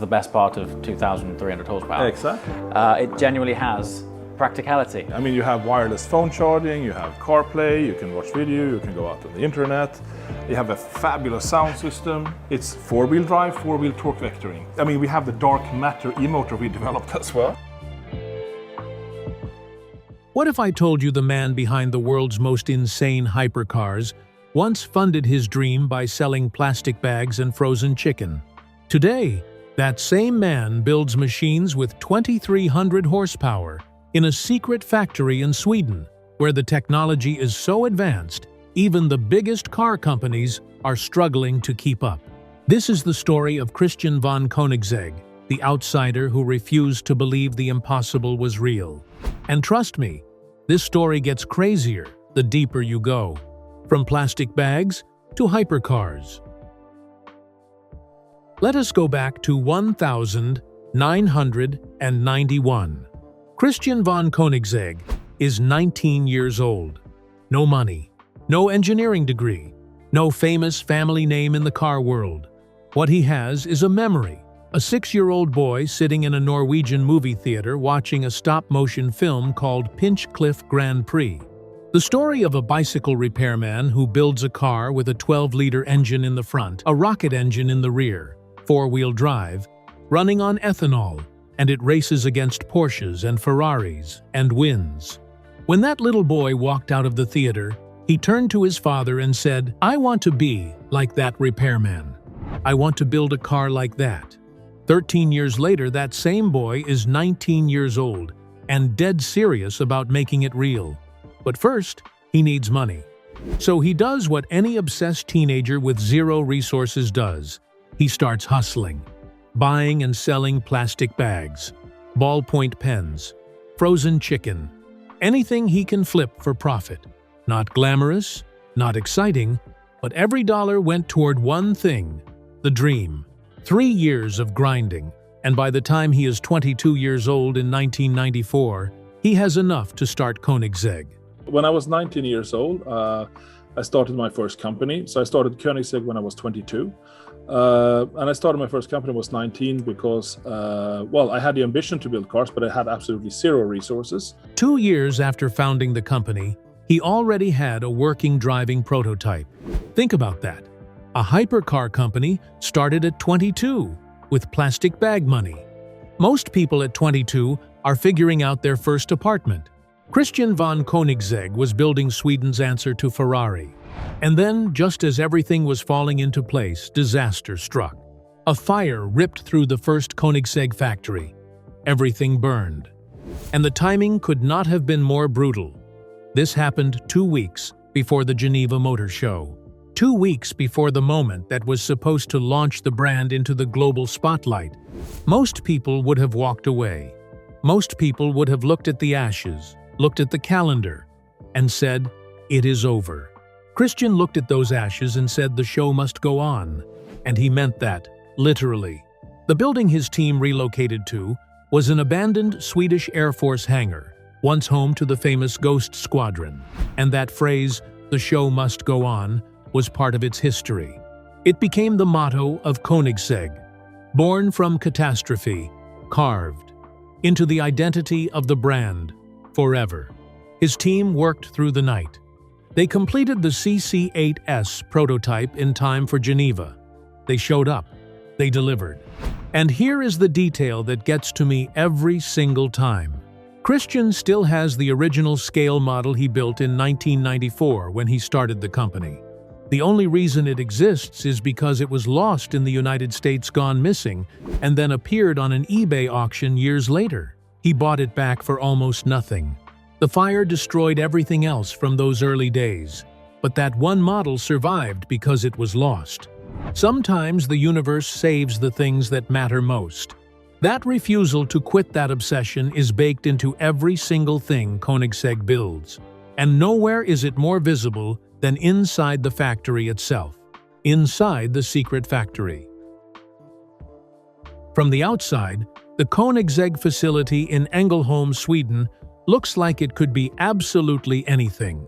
The best part of 2,300 horsepower. Exactly. It genuinely has practicality. I mean, you have wireless phone charging, you have CarPlay, you can watch video, you can go out on the internet. You have a fabulous sound system. It's four-wheel drive, four-wheel torque vectoring. I mean, we have the dark matter e-motor we developed as well. What if I told you the man behind the world's most insane hypercars once funded his dream by selling plastic bags and frozen chicken? Today, that same man builds machines with 2,300 horsepower in a secret factory in Sweden, where the technology is so advanced, even the biggest car companies are struggling to keep up. This is the story of Christian von Koenigsegg, the outsider who refused to believe the impossible was real. And trust me, this story gets crazier the deeper you go, from plastic bags to hypercars. Let us go back to 1991. Christian von Koenigsegg is 19 years old. No money, no engineering degree, no famous family name in the car world. What he has is a memory, a 6-year-old boy sitting in a Norwegian movie theater watching a stop-motion film called Pinchcliffe Grand Prix. The story of a bicycle repairman who builds a car with a 12-liter engine in the front, a rocket engine in the rear, four-wheel drive, running on ethanol, and it races against Porsches and Ferraris and wins. When that little boy walked out of the theater, he turned to his father and said, "I want to be like that repairman. I want to build a car like that." 13 years later, that same boy is 19 years old and dead serious about making it real. But first, he needs money. So he does what any obsessed teenager with zero resources does. He starts hustling, buying and selling plastic bags, ballpoint pens, frozen chicken, anything he can flip for profit. Not glamorous, not exciting, but every dollar went toward one thing, the dream. 3 years of grinding, and by the time he is 22 years old in 1994, he has enough to start Koenigsegg. When I was 19 years old, I started my first company. So I started Koenigsegg when I was 22. And I started my first company when I was 19 because, I had the ambition to build cars, but I had absolutely zero resources. 2 years after founding the company, he already had a working driving prototype. Think about that. A hypercar company started at 22 with plastic bag money. Most people at 22 are figuring out their first apartment. Christian von Koenigsegg was building Sweden's answer to Ferrari. And then, just as everything was falling into place, disaster struck. A fire ripped through the first Koenigsegg factory. Everything burned. And the timing could not have been more brutal. This happened 2 weeks before the Geneva Motor Show. 2 weeks before the moment that was supposed to launch the brand into the global spotlight. Most people would have walked away. Most people would have looked at the ashes, looked at the calendar, and said, "It is over." Christian looked at those ashes and said the show must go on. And he meant that, literally. The building his team relocated to was an abandoned Swedish Air Force hangar, once home to the famous Ghost Squadron. And that phrase, "the show must go on," was part of its history. It became the motto of Koenigsegg, born from catastrophe, carved into the identity of the brand, forever. His team worked through the night. They completed the CC8S prototype in time for Geneva. They showed up. They delivered. And here is the detail that gets to me every single time. Christian still has the original scale model he built in 1994 when he started the company. The only reason it exists is because it was lost in the United States, gone missing, and then appeared on an eBay auction years later. He bought it back for almost nothing. The fire destroyed everything else from those early days, but that one model survived because it was lost. Sometimes the universe saves the things that matter most. That refusal to quit that obsession is baked into every single thing Koenigsegg builds. And nowhere is it more visible than inside the factory itself, inside the secret factory. From the outside, the Koenigsegg facility in Ängelholm, Sweden, looks like it could be absolutely anything.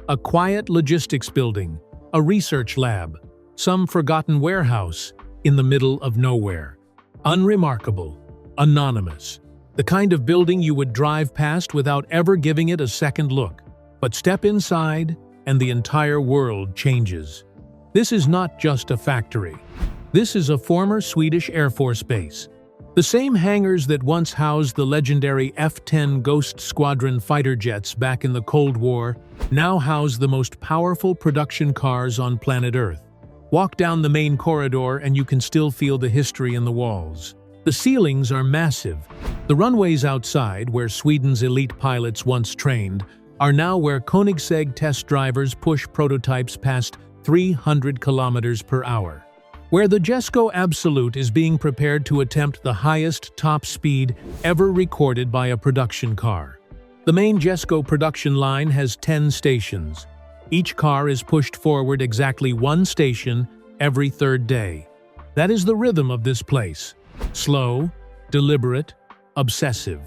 A quiet logistics building, a research lab, some forgotten warehouse in the middle of nowhere. Unremarkable, anonymous, the kind of building you would drive past without ever giving it a second look. But step inside, and the entire world changes. This is not just a factory. This is a former Swedish Air Force base. The same hangars that once housed the legendary F-10 Ghost Squadron fighter jets back in the Cold War now house the most powerful production cars on planet Earth. Walk down the main corridor and you can still feel the history in the walls. The ceilings are massive. The runways outside, where Sweden's elite pilots once trained, are now where Koenigsegg test drivers push prototypes past 300 kilometers per hour. Where the Jesko Absolute is being prepared to attempt the highest top speed ever recorded by a production car. The main Jesko production line has 10 stations. Each car is pushed forward exactly one station every third day. That is the rhythm of this place. Slow, deliberate, obsessive.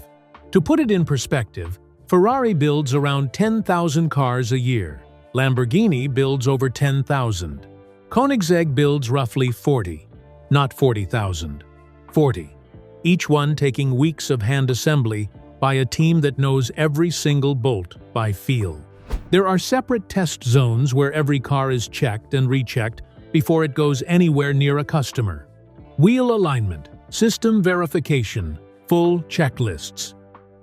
To put it in perspective, Ferrari builds around 10,000 cars a year. Lamborghini builds over 10,000. Koenigsegg builds roughly 40. Not 40,000. 40. Each one taking weeks of hand assembly by a team that knows every single bolt by feel. There are separate test zones where every car is checked and rechecked before it goes anywhere near a customer. Wheel alignment, system verification, full checklists.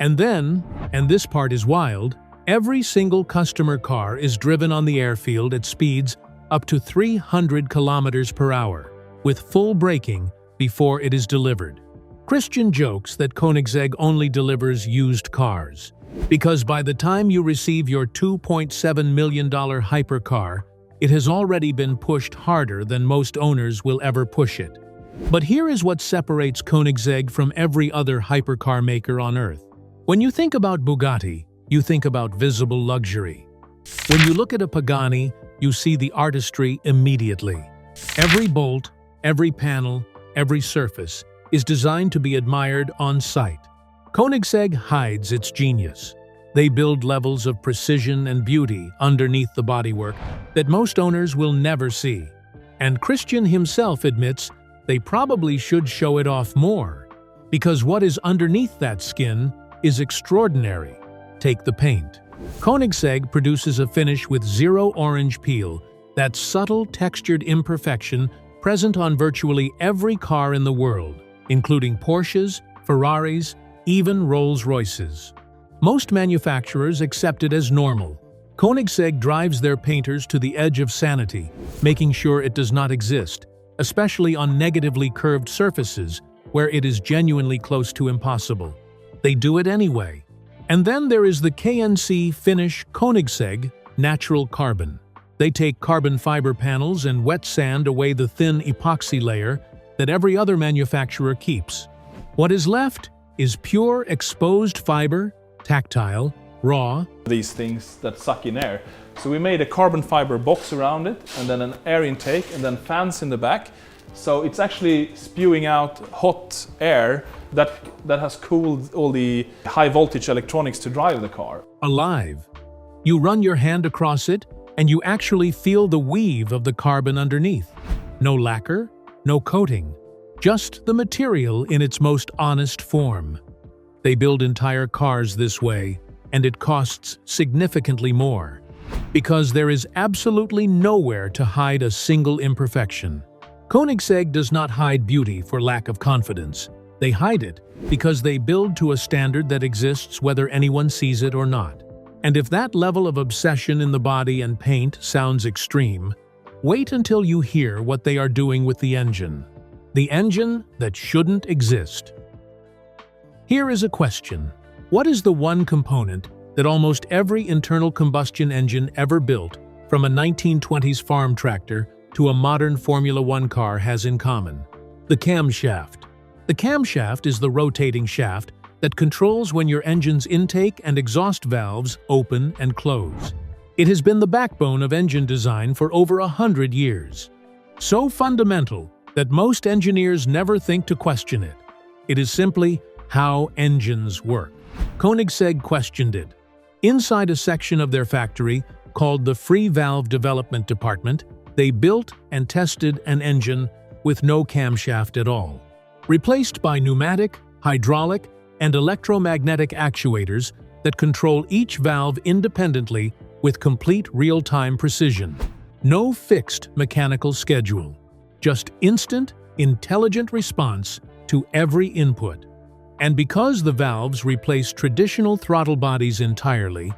And then, and this part is wild, every single customer car is driven on the airfield at speeds up to 300 kilometers per hour, with full braking before it is delivered. Christian jokes that Koenigsegg only delivers used cars, because by the time you receive your $2.7 million hypercar, it has already been pushed harder than most owners will ever push it. But here is what separates Koenigsegg from every other hypercar maker on Earth. When you think about Bugatti, you think about visible luxury. When you look at a Pagani, you see the artistry immediately. Every bolt, every panel, every surface is designed to be admired on sight. Koenigsegg hides its genius. They build levels of precision and beauty underneath the bodywork that most owners will never see. And Christian himself admits they probably should show it off more, because what is underneath that skin is extraordinary. Take the paint. Koenigsegg produces a finish with zero orange peel, that subtle textured imperfection present on virtually every car in the world, including Porsches, Ferraris, even Rolls-Royces. Most manufacturers accept it as normal. Koenigsegg drives their painters to the edge of sanity, making sure it does not exist, especially on negatively curved surfaces where it is genuinely close to impossible. They do it anyway. And then there is the KNC Finish Koenigsegg Natural Carbon. They take carbon fiber panels and wet sand away the thin epoxy layer that every other manufacturer keeps. What is left is pure exposed fiber, tactile, raw. These things that suck in air. So we made a carbon fiber box around it, and then an air intake, and then fans in the back. So it's actually spewing out hot air that has cooled all the high voltage electronics to drive the car. Alive. You run your hand across it, and you actually feel the weave of the carbon underneath. No lacquer, no coating, just the material in its most honest form. They build entire cars this way, and it costs significantly more, because there is absolutely nowhere to hide a single imperfection. Koenigsegg does not hide beauty for lack of confidence. They hide it because they build to a standard that exists whether anyone sees it or not. And if that level of obsession in the body and paint sounds extreme, wait until you hear what they are doing with the engine. The engine that shouldn't exist. Here is a question. What is the one component that almost every internal combustion engine ever built, from a 1920s farm tractor to a modern Formula One car, has in common? The camshaft. The camshaft is the rotating shaft that controls when your engine's intake and exhaust valves open and close. It has been the backbone of engine design for over 100 years. So fundamental that most engineers never think to question it. It is simply how engines work. Koenigsegg questioned it. Inside a section of their factory called the Free Valve Development Department, they built and tested an engine with no camshaft at all. replaced by pneumatic, hydraulic, and electromagnetic actuators that control each valve independently with complete real-time precision. No fixed mechanical schedule, just instant, intelligent response to every input. And because the valves replace traditional throttle bodies entirely,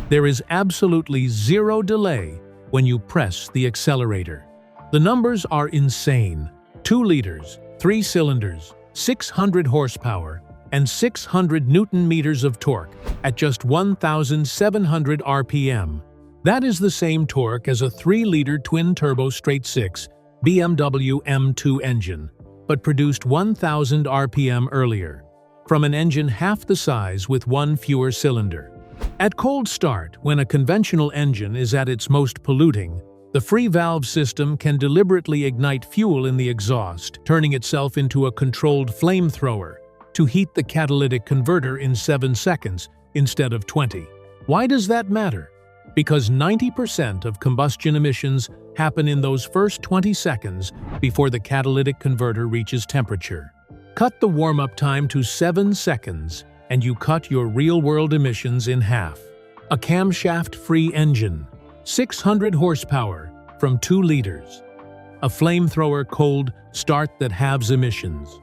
there is absolutely zero delay when you press the accelerator. The numbers are insane. 2 liters, 3 cylinders, 600 horsepower, and 600 Newton-meters of torque at just 1,700 RPM. That is the same torque as a 3-liter twin-turbo straight-six BMW M2 engine, but produced 1,000 RPM earlier, from an engine half the size with 1 fewer cylinder. At cold start, when a conventional engine is at its most polluting, the free valve system can deliberately ignite fuel in the exhaust, turning itself into a controlled flamethrower to heat the catalytic converter in 7 seconds instead of 20. Why does that matter? Because 90% of combustion emissions happen in those first 20 seconds before the catalytic converter reaches temperature. Cut the warm-up time to 7 seconds, and you cut your real-world emissions in half. A camshaft-free engine, 600 horsepower from 2 liters. A flamethrower cold start that halves emissions.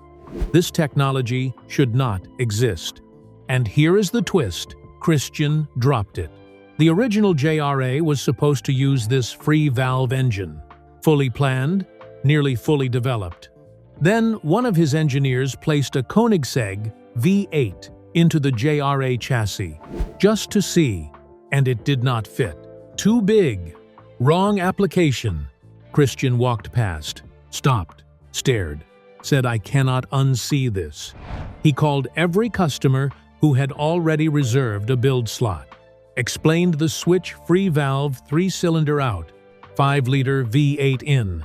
This technology should not exist. And here is the twist: Christian dropped it. The original JRA was supposed to use this free valve engine. Fully planned, nearly fully developed. Then one of his engineers placed a Koenigsegg V8 into the JRA chassis, just to see, and it did not fit. Too big. Wrong application. Christian walked past, stopped, stared, said, "I cannot unsee this." He called every customer who had already reserved a build slot, explained the switch-free valve 3-cylinder out, 5-liter V8 in.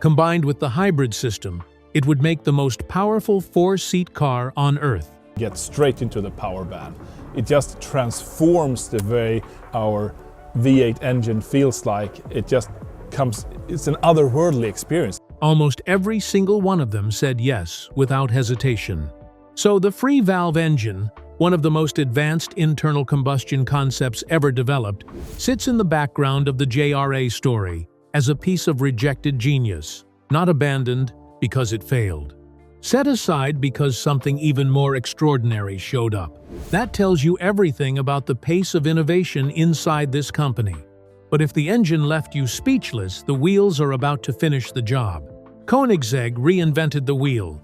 Combined with the hybrid system, it would make the most powerful 4-seat car on Earth. Get straight into the power band. It just transforms the way our V8 engine feels like. It's an otherworldly experience. Almost every single one of them said yes without hesitation. So the free valve engine, one of the most advanced internal combustion concepts ever developed, sits in the background of the JRA story as a piece of rejected genius, not abandoned because it failed. Set aside because something even more extraordinary showed up. That tells you everything about the pace of innovation inside this company. But if the engine left you speechless, the wheels are about to finish the job. Koenigsegg reinvented the wheel.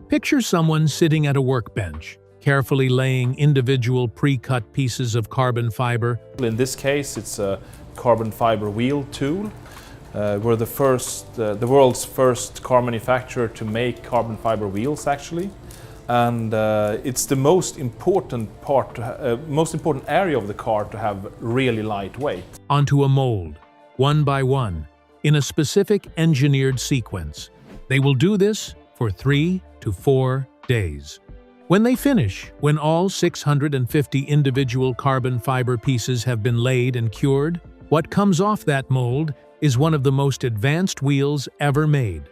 Picture someone sitting at a workbench, carefully laying individual pre-cut pieces of carbon fiber. In this case, it's a carbon fiber wheel tool. We're the world's first car manufacturer to make carbon fiber wheels, actually. And it's the most important area of the car to have really lightweight. Onto a mold, one by one, in a specific engineered sequence. They will do this for 3 to 4 days. When they finish, when all 650 individual carbon fiber pieces have been laid and cured, what comes off that mold is one of the most advanced wheels ever made.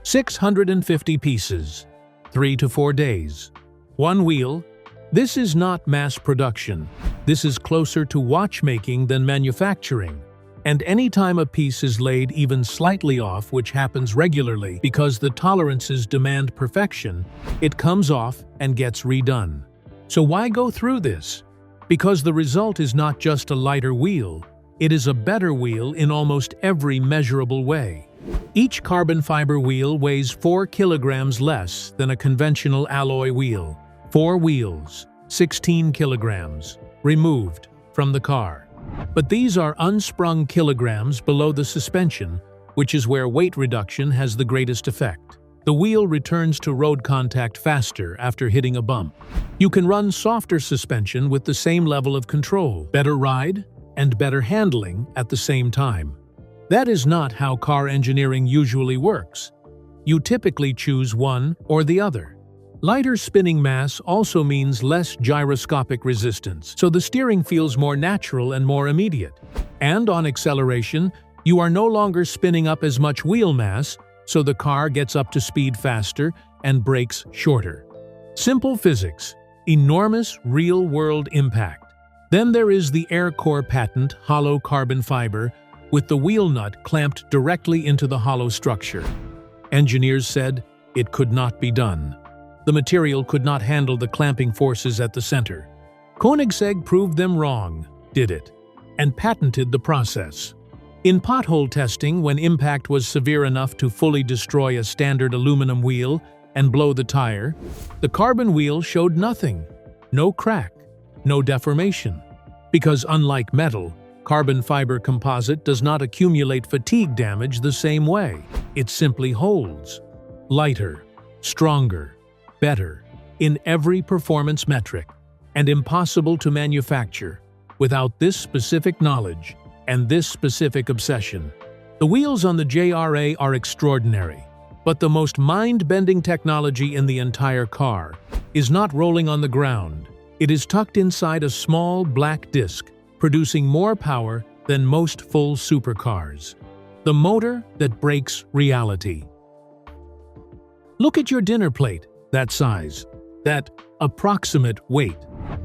650 pieces, 3 to 4 days. One wheel. This is not mass production. This is closer to watchmaking than manufacturing. And anytime a piece is laid even slightly off, which happens regularly because the tolerances demand perfection, it comes off and gets redone. So why go through this? Because the result is not just a lighter wheel, it is a better wheel in almost every measurable way. Each carbon fiber wheel weighs 4 kilograms less than a conventional alloy wheel. 4 wheels, 16 kilograms, removed from the car. But these are unsprung kilograms below the suspension, which is where weight reduction has the greatest effect. The wheel returns to road contact faster after hitting a bump. You can run softer suspension with the same level of control, better ride, and better handling at the same time. That is not how car engineering usually works. You typically choose one or the other. Lighter spinning mass also means less gyroscopic resistance, so the steering feels more natural and more immediate. And on acceleration, you are no longer spinning up as much wheel mass, so the car gets up to speed faster and brakes shorter. Simple physics, enormous real-world impact. Then there is the Aircore patent hollow carbon fiber with the wheel nut clamped directly into the hollow structure. Engineers said it could not be done. The material could not handle the clamping forces at the center. Koenigsegg proved them wrong, did it, and patented the process. In pothole testing, when impact was severe enough to fully destroy a standard aluminum wheel and blow the tire, the carbon wheel showed nothing. No crack, no deformation. Because unlike metal, carbon fiber composite does not accumulate fatigue damage the same way. It simply holds. Lighter, stronger, better, in every performance metric, and impossible to manufacture without this specific knowledge and this specific obsession. The wheels on the JRA are extraordinary, but the most mind-bending technology in the entire car is not rolling on the ground. It is tucked inside a small black disc, producing more power than most full supercars. The motor that breaks reality. Look at your dinner plate, that size, that approximate weight.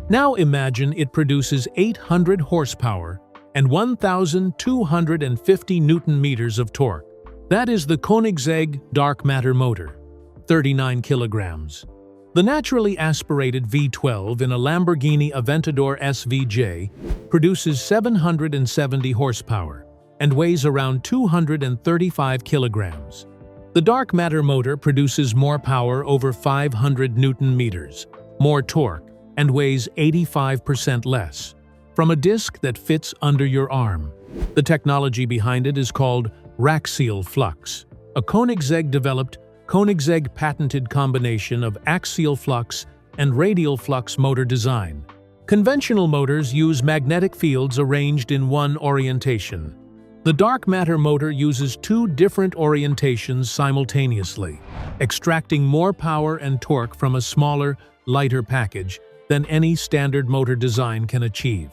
Now imagine it produces 800 horsepower and 1,250 Newton-meters of torque. That is the Koenigsegg dark matter motor, 39 kilograms. The naturally aspirated V12 in a Lamborghini Aventador SVJ produces 770 horsepower and weighs around 235 kilograms. The dark matter motor produces more power, over 500 Newton-meters, more torque, and weighs 85% less, from a disc that fits under your arm. The technology behind it is called Raxial flux, a Koenigsegg-developed, Koenigsegg-patented combination of axial flux and radial flux motor design. Conventional motors use magnetic fields arranged in one orientation. The dark matter motor uses two different orientations simultaneously, extracting more power and torque from a smaller, lighter package than any standard motor design can achieve.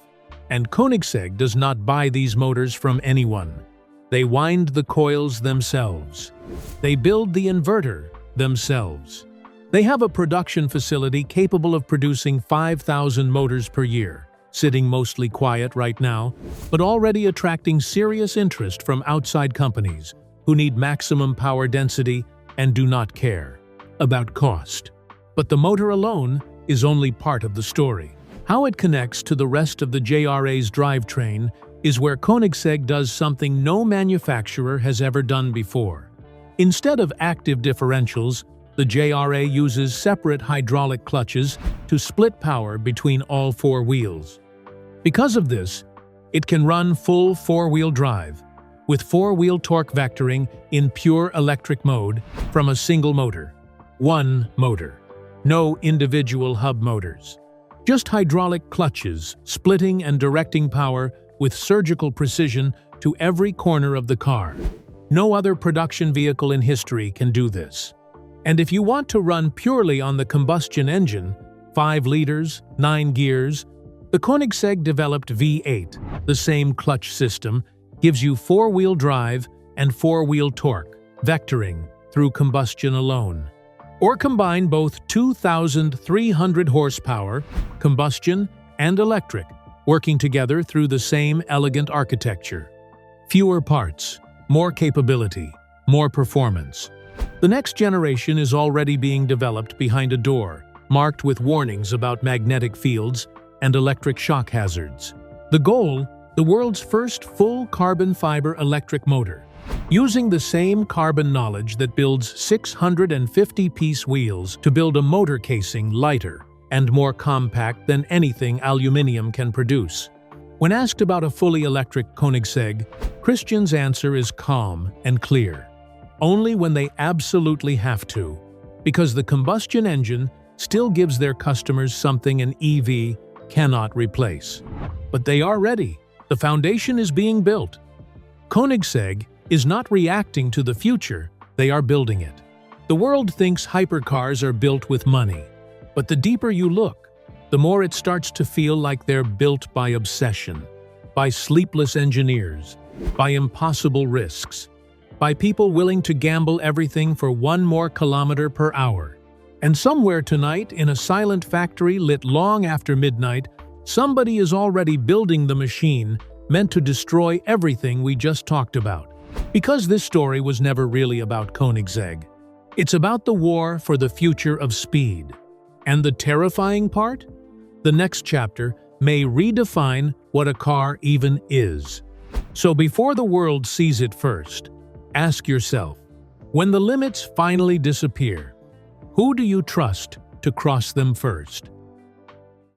And Koenigsegg does not buy these motors from anyone. They wind the coils themselves. They build the inverter themselves. They have a production facility capable of producing 5,000 motors per year, sitting mostly quiet right now, but already attracting serious interest from outside companies who need maximum power density and do not care about cost. But the motor alone is only part of the story. How it connects to the rest of the JRA's drivetrain is where Koenigsegg does something no manufacturer has ever done before. Instead of active differentials, the JRA uses separate hydraulic clutches to split power between all four wheels. Because of this, it can run full four-wheel drive, with four-wheel torque vectoring in pure electric mode from a single motor. One motor. No individual hub motors. Just hydraulic clutches, splitting and directing power with surgical precision to every corner of the car. No other production vehicle in history can do this. And if you want to run purely on the combustion engine, 5 liters, 9 gears, the Koenigsegg-developed V8, the same clutch system, gives you four-wheel drive and four-wheel torque, vectoring through combustion alone. Or combine both 2,300 horsepower, combustion, and electric, working together through the same elegant architecture. Fewer parts, more capability, more performance. The next generation is already being developed behind a door, marked with warnings about magnetic fields and electric shock hazards. The goal, the world's first full carbon fiber electric motor, using the same carbon knowledge that builds 650-piece wheels to build a motor casing lighter and more compact than anything aluminum can produce. When asked about a fully electric Koenigsegg, Christian's answer is calm and clear. Only when they absolutely have to, because the combustion engine still gives their customers something an EV cannot replace. But they are ready. The foundation is being built. Koenigsegg is not reacting to the future, they are building it. The world thinks hypercars are built with money, but the deeper you look, the more it starts to feel like they're built by obsession, by sleepless engineers, by impossible risks. by people willing to gamble everything for 1 more kilometer per hour. And somewhere tonight, in a silent factory lit long after midnight, somebody is already building the machine meant to destroy everything we just talked about. Because this story was never really about Koenigsegg. It's about the war for the future of speed. And the terrifying part? The next chapter may redefine what a car even is. So before the world sees it first, ask yourself, when the limits finally disappear, who do you trust to cross them first?